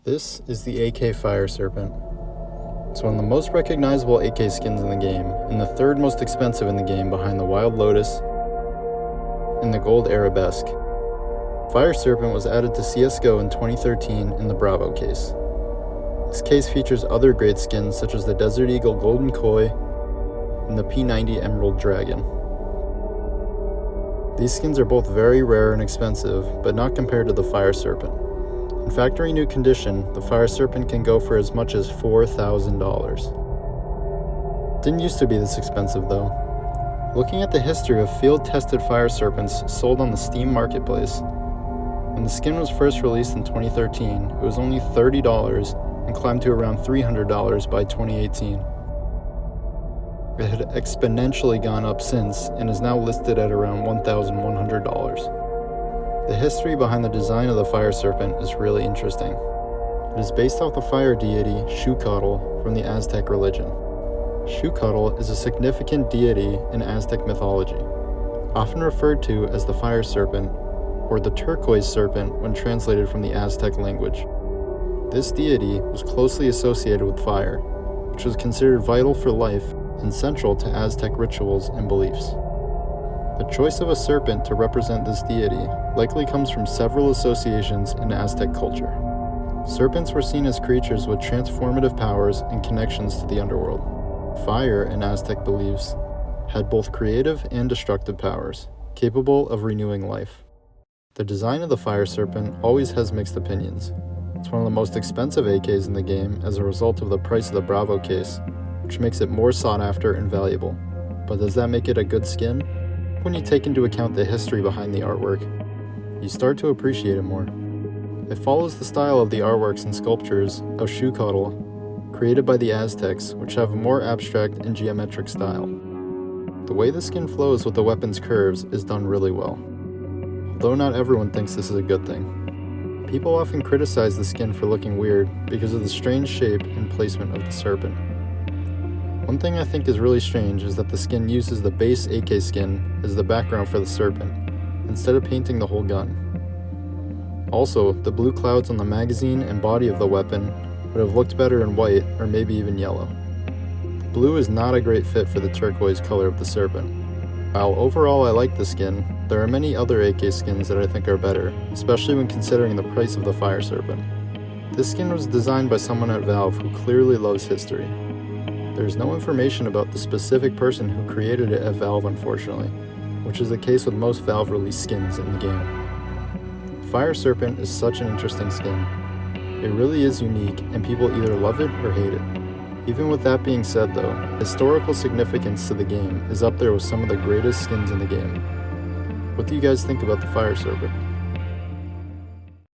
This is the AK Fire Serpent. It's one of the most recognizable AK skins in the game, and the third most expensive in the game behind the Wild Lotus and the Gold Arabesque. Fire Serpent was added to CSGO in 2013 in the Bravo case. This case features other great skins such as the Desert Eagle Golden Koi and the P90 Emerald Dragon. These skins are both very rare and expensive, but not compared to the Fire Serpent. In factory new condition, the Fire Serpent can go for as much as $4,000. Didn't used to be this expensive though. Looking at the history of field-tested Fire Serpents sold on the Steam marketplace, when the skin was first released in 2013, it was only $30 and climbed to around $300 by 2018. It had exponentially gone up since and is now listed at around $1,100. The history behind the design of the Fire Serpent is really interesting. It is based off the fire deity Xucotl from the Aztec religion. Xucotl is a significant deity in Aztec mythology, often referred to as the Fire Serpent or the Turquoise Serpent when translated from the Aztec language. This deity was closely associated with fire, which was considered vital for life and central to Aztec rituals and beliefs. The choice of a serpent to represent this deity likely comes from several associations in Aztec culture. Serpents were seen as creatures with transformative powers and connections to the underworld. Fire, in Aztec beliefs, had both creative and destructive powers, capable of renewing life. The design of the Fire Serpent always has mixed opinions. It's one of the most expensive AKs in the game as a result of the price of the Bravo case, which makes it more sought after and valuable. But does that make it a good skin? When you take into account the history behind the artwork, you start to appreciate it more. It follows the style of the artworks and sculptures of Xucotl, created by the Aztecs, which have a more abstract and geometric style. The way the skin flows with the weapon's curves is done really well, although not everyone thinks this is a good thing. People often criticize the skin for looking weird because of the strange shape and placement of the serpent. One thing I think is really strange is that the skin uses the base AK skin as the background for the serpent, instead of painting the whole gun. Also, the blue clouds on the magazine and body of the weapon would have looked better in white or maybe even yellow. The blue is not a great fit for the turquoise color of the serpent. While overall I like the skin, there are many other AK skins that I think are better, especially when considering the price of the Fire Serpent. This skin was designed by someone at Valve who clearly loves history. There is no information about the specific person who created it at Valve, unfortunately, which is the case with most Valve-released skins in the game. Fire Serpent is such an interesting skin. It really is unique, and people either love it or hate it. Even with that being said though, historical significance to the game is up there with some of the greatest skins in the game. What do you guys think about the Fire Serpent?